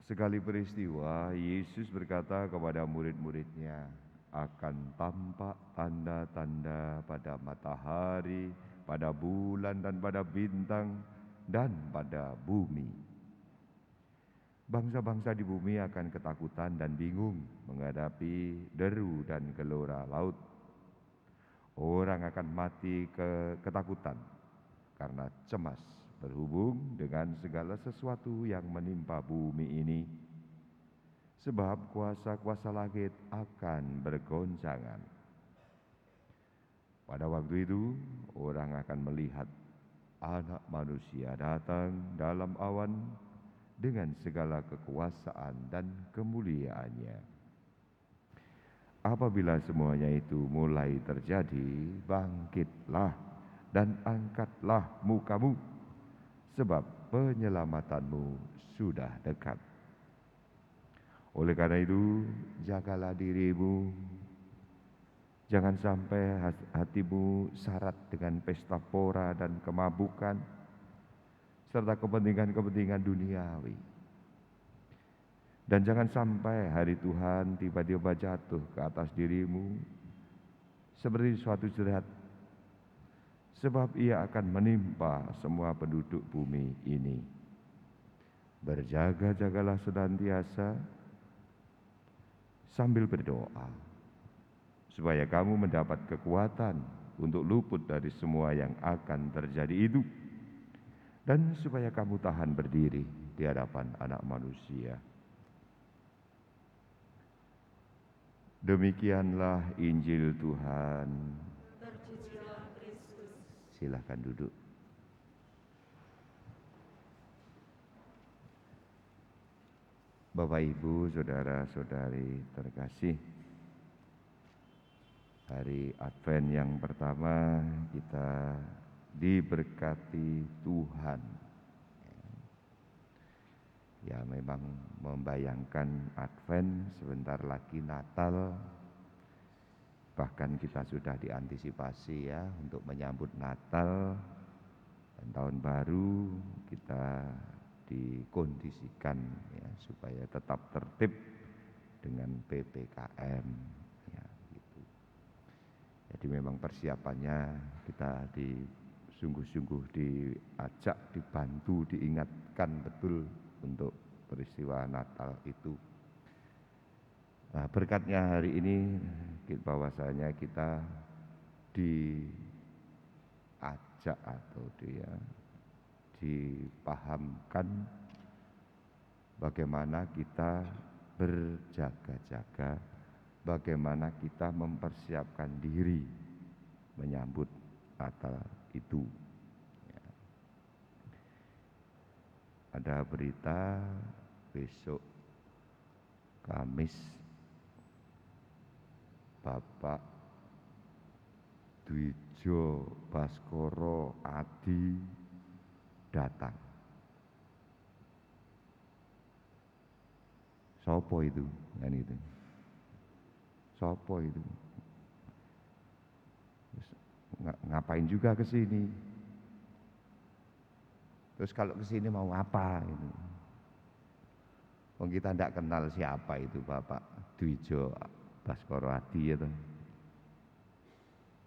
Sekali peristiwa, Yesus berkata kepada murid-muridnya, akan tampak tanda-tanda pada matahari, pada bulan dan pada bintang, dan pada bumi. Bangsa-bangsa di bumi akan ketakutan dan bingung menghadapi deru dan gelora laut. Orang akan mati ketakutan karena cemas berhubung dengan segala sesuatu yang menimpa bumi ini. Sebab kuasa-kuasa langit akan bergoncangan. Pada waktu itu, orang akan melihat Anak Manusia datang dalam awan dengan segala kekuasaan dan kemuliaannya. Apabila semuanya itu mulai terjadi, bangkitlah dan angkatlah mukamu, sebab penyelamatanmu sudah dekat. Oleh karena itu, jagalah dirimu, jangan sampai hatimu syarat dengan pesta pora dan kemabukan, serta kepentingan-kepentingan duniawi. Dan jangan sampai hari Tuhan tiba-tiba jatuh ke atas dirimu seperti suatu jerat, sebab ia akan menimpa semua penduduk bumi ini. Berjaga-jagalah senantiasa sambil berdoa, supaya kamu mendapat kekuatan untuk luput dari semua yang akan terjadi itu, dan supaya kamu tahan berdiri di hadapan Anak Manusia. Demikianlah Injil Tuhan. Terpujilah Kristus. Silakan duduk. Bapak, Ibu, saudara-saudari terkasih, hari Advent yang pertama kita diberkati Tuhan. Ya, memang membayangkan Advent, sebentar lagi Natal. Bahkan kita sudah diantisipasi ya untuk menyambut Natal dan tahun baru. Kita dikondisikan ya supaya tetap tertib dengan PPKM ya gitu. Jadi memang persiapannya kita sungguh-sungguh diajak, dibantu, diingatkan betul untuk peristiwa Natal itu. Nah, berkatnya hari ini bahwasanya kita diajak atau dipahamkan bagaimana kita berjaga-jaga, bagaimana kita mempersiapkan diri menyambut Natal itu. Ya. Ada berita besok Kamis Bapak Dwijo Baskoro Adi datang. Sopo itu? Kan itu. Sopo itu? Ngapain juga ke sini? Terus kalau ke sini mau apa itu? Kita tidak kenal siapa itu Bapak Dwijo Baskoro Adi itu.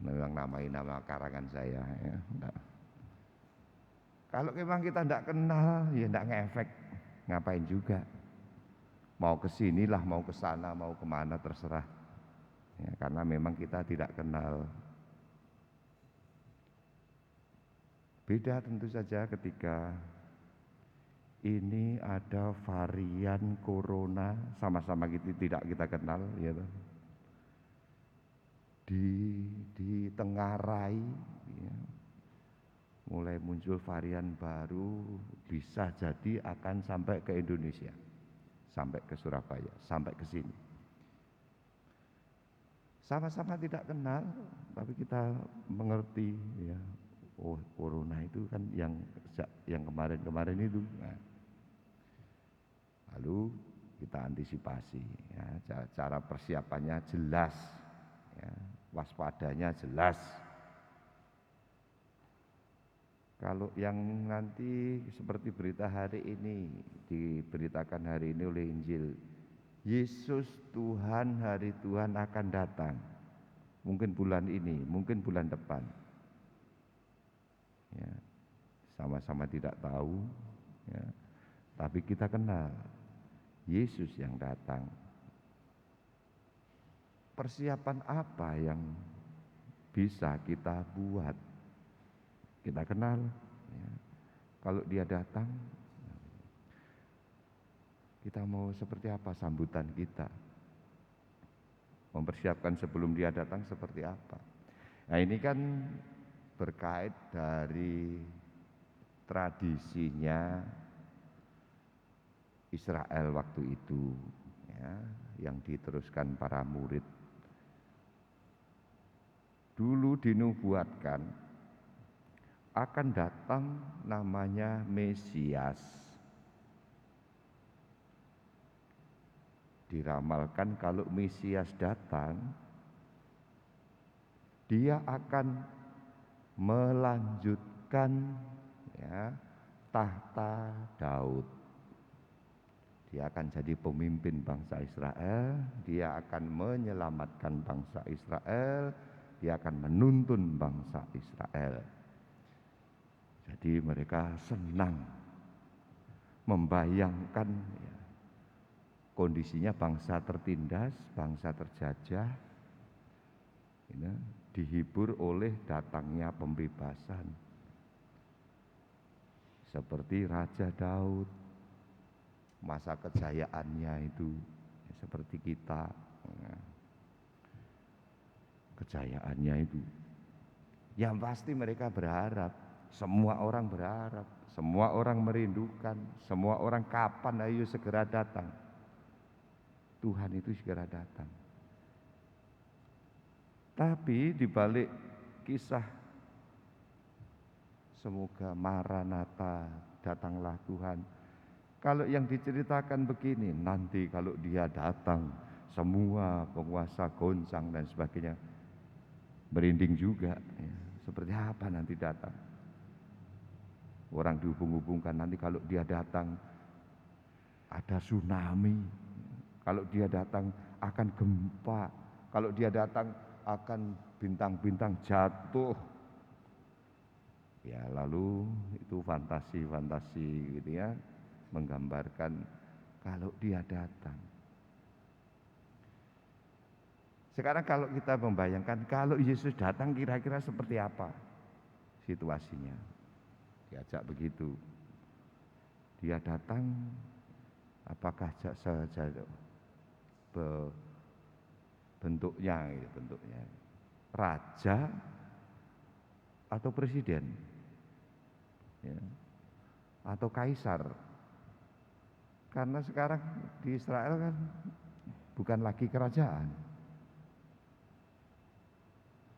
Memang nama karangan saya ya. Enggak. Kalau memang kita tidak kenal, ya tidak ngefek, ngapain juga. Mau ke sinilah, mau ke sana, mau kemana terserah. Ya, karena memang kita tidak kenal. Beda tentu saja ketika ini ada varian corona, sama-sama tidak kita kenal, ya. Ditengarai, ya. Mulai muncul varian baru, bisa jadi akan sampai ke Indonesia, sampai ke Surabaya, sampai ke sini. Sama-sama tidak kenal, tapi kita mengerti, ya. Oh, corona itu kan yang kemarin-kemarin itu. Nah, lalu kita antisipasi, ya, cara persiapannya jelas, ya, waspadanya jelas. Kalau yang nanti seperti berita hari ini, diberitakan hari ini oleh Injil, Yesus Tuhan, hari Tuhan akan datang. Mungkin bulan ini, mungkin bulan depan. Ya, sama-sama tidak tahu, ya, tapi kita kenal Yesus yang datang. Persiapan apa yang bisa kita buat? Kita kenal, ya. Kalau dia datang, kita mau seperti apa sambutan kita? Mempersiapkan sebelum dia datang seperti apa? Nah, ini kan berkait dari tradisinya Israel waktu itu, ya, yang diteruskan para murid. Dulu dinubuatkan akan datang namanya Mesias. Diramalkan kalau Mesias datang, dia akan melanjutkan, ya, tahta Daud. Dia akan jadi pemimpin bangsa Israel, dia akan menyelamatkan bangsa Israel, dia akan menuntun bangsa Israel. Jadi mereka senang membayangkan, ya, kondisinya bangsa tertindas, bangsa terjajah, ya, dihibur oleh datangnya pembebasan. Seperti Raja Daud, masa kejayaannya itu, ya, seperti kita, ya, kejayaannya itu. Yang pasti mereka berharap. Semua orang berharap, semua orang merindukan, semua orang kapan ayo segera datang. Tuhan itu segera datang. Tapi di balik kisah semoga Maranatha, datanglah Tuhan, kalau yang diceritakan begini, nanti kalau dia datang semua penguasa goncang dan sebagainya, merinding juga, ya. Seperti apa nanti datang? Orang dihubung-hubungkan nanti kalau dia datang ada tsunami, kalau dia datang akan gempa, kalau dia datang akan bintang-bintang jatuh. Ya, lalu itu fantasi-fantasi gitu, ya, menggambarkan kalau dia datang. Sekarang kalau kita membayangkan kalau Yesus datang kira-kira seperti apa situasinya? Diajak begitu. Dia datang, apakah saja bentuknya, raja atau presiden, ya, atau kaisar? Karena sekarang di Israel kan bukan lagi kerajaan.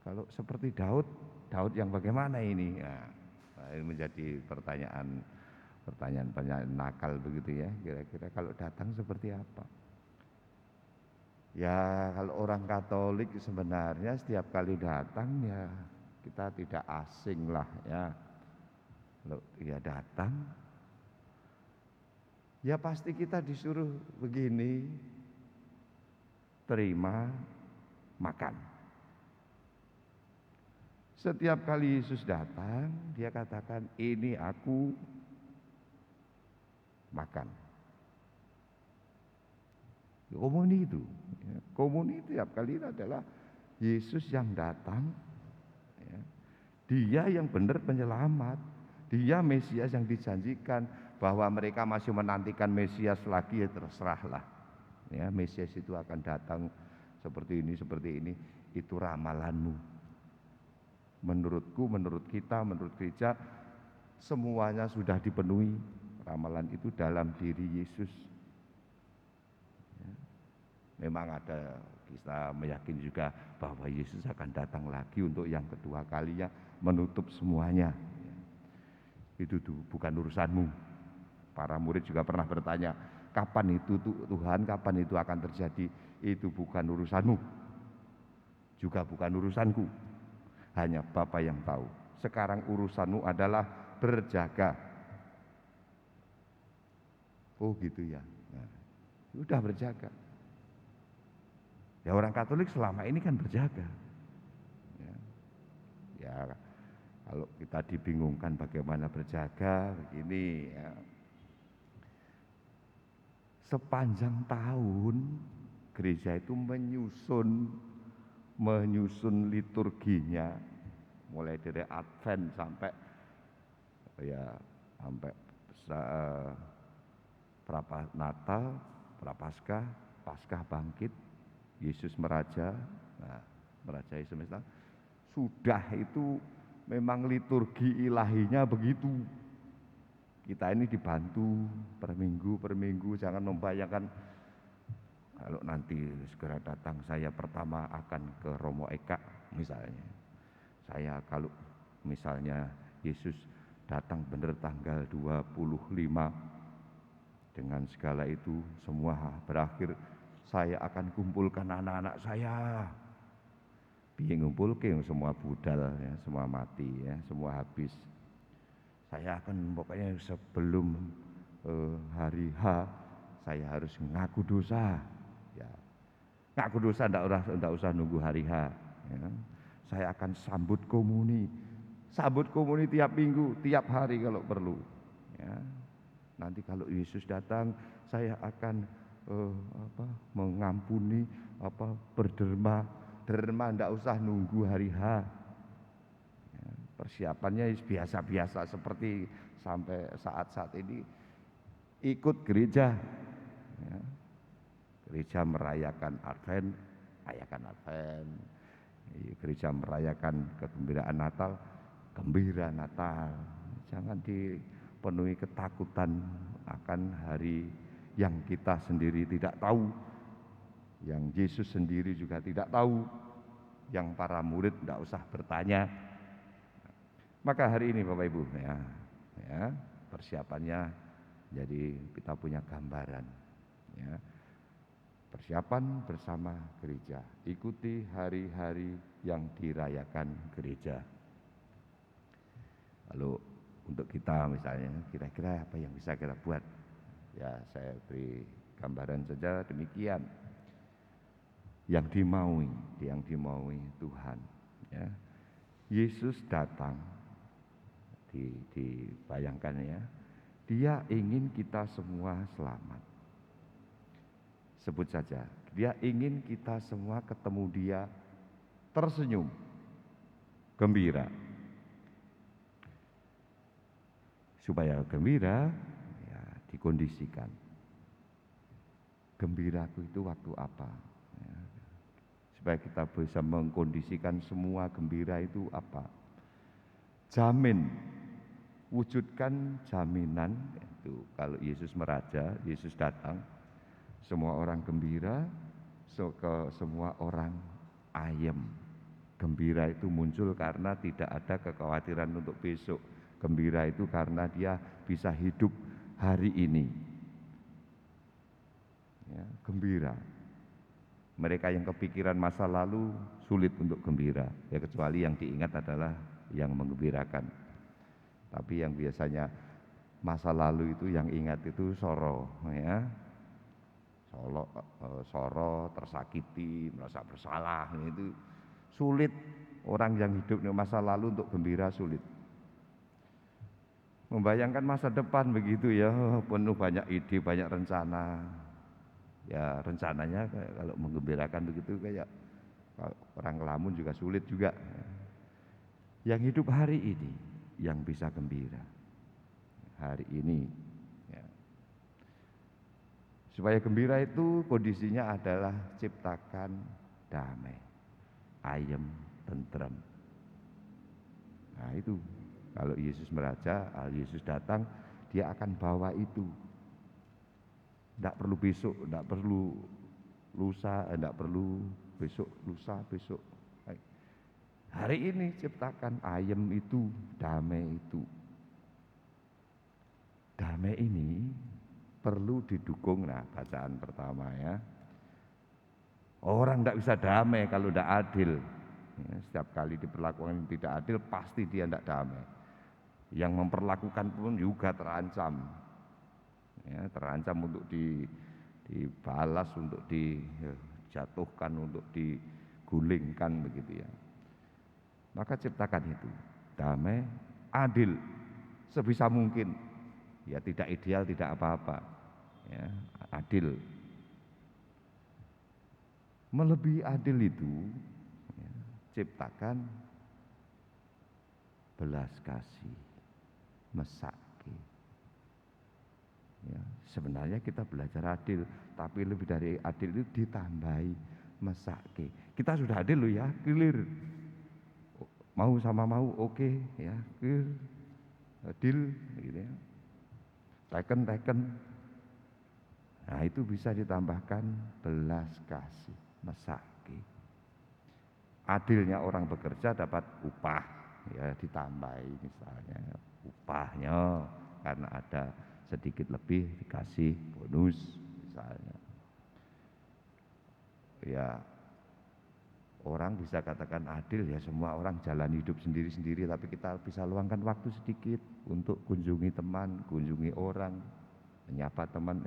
Kalau seperti Daud yang bagaimana ini? Nah, ini menjadi pertanyaan nakal begitu, ya. Kira-kira kalau datang seperti apa? Ya, kalau orang Katolik sebenarnya setiap kali datang, ya, kita tidak asing lah, ya. Kalau dia datang, ya pasti kita disuruh begini, terima, makan. Setiap kali Yesus datang, dia katakan, ini aku, makan. Komuni itu, ya, komuni tiap kali itu adalah Yesus yang datang, ya. Dia yang benar penyelamat, dia Mesias yang dijanjikan. Bahwa mereka masih menantikan Mesias lagi, ya terserahlah, ya. Mesias itu akan datang seperti ini, itu ramalanmu. Menurutku, menurut kita, menurut gereja, semuanya sudah dipenuhi. Ramalan itu dalam diri Yesus, ya. Memang ada, kita meyakini juga bahwa Yesus akan datang lagi untuk yang kedua kalinya, menutup semuanya, ya. Itu bukan urusanmu. Para murid juga pernah bertanya, kapan itu Tuhan, kapan itu akan terjadi? Itu bukan urusanmu, juga bukan urusanku. Hanya Bapa yang tahu. Sekarang urusanmu adalah berjaga. Oh gitu ya. Nah, udah berjaga. Ya orang Katolik selama ini kan berjaga. Ya kalau kita dibingungkan bagaimana berjaga begini ya. Sepanjang tahun gereja itu menyusun liturginya mulai dari Advent sampai Natal, Prapaskah, Paskah bangkit, Yesus meraja. Nah, meraja Yesus Kristus sudah itu memang liturgi ilahinya begitu. Kita ini dibantu per minggu, jangan membayangkan kalau nanti segera datang saya pertama akan ke Romo Eka misalnya. Saya kalau misalnya Yesus datang benar tanggal 25 dengan segala itu semua berakhir, saya akan kumpulkan anak-anak saya. Piye ngumpulke semua budal ya, semua mati ya, semua habis. Saya akan pokoknya sebelum hari H saya harus ngaku dosa. Ya. Ngaku dosa enggak usah nunggu hari H. Ya. Saya akan sambut komuni tiap minggu, tiap hari kalau perlu. Ya. Nanti kalau Yesus datang, saya akan mengampuni, berderma enggak usah nunggu hari H. Ya, persiapannya biasa-biasa seperti sampai saat-saat ini ikut gereja. Ya. Gereja merayakan Advent, gereja merayakan kegembiraan Natal, gembira Natal. Jangan dipenuhi ketakutan akan hari yang kita sendiri tidak tahu, yang Yesus sendiri juga tidak tahu, yang para murid tidak usah bertanya. Maka hari ini Bapak Ibu ya persiapannya jadi kita punya gambaran ya. Persiapan bersama gereja, ikuti hari-hari yang dirayakan gereja. Lalu untuk kita misalnya, kira-kira apa yang bisa kita buat? Ya saya beri gambaran saja demikian. Yang dimaui Tuhan. Ya. Yesus datang, dibayangkan ya, Dia ingin kita semua selamat. Sebut saja, Dia ingin kita semua ketemu Dia tersenyum, gembira. Supaya gembira, ya dikondisikan. Gembiraku itu waktu apa? Ya. Supaya kita bisa mengkondisikan semua gembira itu apa? Jamin, wujudkan jaminan itu kalau Yesus meraja, Yesus datang. Semua orang gembira, semua orang ayem. Gembira itu muncul karena tidak ada kekhawatiran untuk besok. Gembira itu karena dia bisa hidup hari ini. Ya, gembira. Mereka yang kepikiran masa lalu sulit untuk gembira. Ya kecuali yang diingat adalah yang menggembirakan. Tapi yang biasanya masa lalu itu yang ingat itu soro, ya. Soro, tersakiti, merasa bersalah, itu sulit. Orang yang hidup di masa lalu untuk gembira sulit. Membayangkan masa depan begitu ya, penuh banyak ide, banyak rencana. Ya rencananya kalau menggembirakan begitu kayak orang ngelamun juga sulit juga. Yang hidup hari ini yang bisa gembira. Hari ini. Supaya gembira itu kondisinya adalah ciptakan damai, ayem, tentrem. Nah itu kalau Yesus meraja, Yesus datang, Dia akan bawa itu. Tidak perlu besok, tidak perlu lusa, tidak perlu besok, lusa, besok. Hari ini ciptakan ayem itu, damai itu. Damai ini perlu didukung. Nah bacaan pertama ya, orang tidak bisa damai kalau tidak adil ya, setiap kali diperlakukan tidak adil pasti dia tidak damai. Yang memperlakukan pun juga terancam. Ya, terancam untuk dibalas, untuk dijatuhkan, untuk digulingkan begitu ya. Maka ciptakan itu damai, adil, sebisa mungkin. Ya tidak ideal, tidak apa-apa. Ya, adil. Melebihi adil itu ya, ciptakan belas kasih, mesake. Ya, sebenarnya kita belajar adil, tapi lebih dari adil itu ditambahi mesake. Kita sudah adil loh ya, clear. Mau sama mau oke, ya, clear. Adil gitu ya. Teken. Nah, itu bisa ditambahkan belas kasih, mesake. Adilnya orang bekerja dapat upah, ya ditambahi misalnya upahnya karena ada sedikit lebih dikasih bonus misalnya. Ya orang bisa katakan adil ya, semua orang jalan hidup sendiri-sendiri, tapi kita bisa luangkan waktu sedikit untuk kunjungi teman, kunjungi orang, menyapa teman.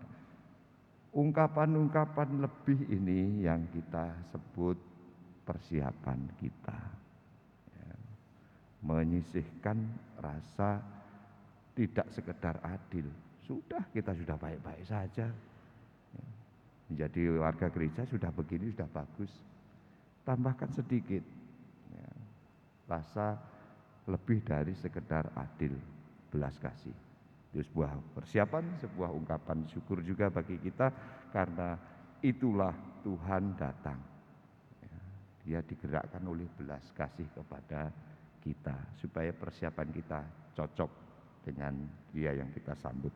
Ungkapan-ungkapan lebih ini yang kita sebut persiapan kita, ya, menyisihkan rasa tidak sekedar adil, sudah kita sudah baik-baik saja, ya. Menjadi warga gereja sudah begini sudah bagus, tambahkan sedikit ya, rasa lebih dari sekedar adil, belas kasih. Itu sebuah persiapan, sebuah ungkapan syukur juga bagi kita, karena itulah Tuhan datang. Ya, Dia digerakkan oleh belas kasih kepada kita supaya persiapan kita cocok dengan Dia yang kita sambut.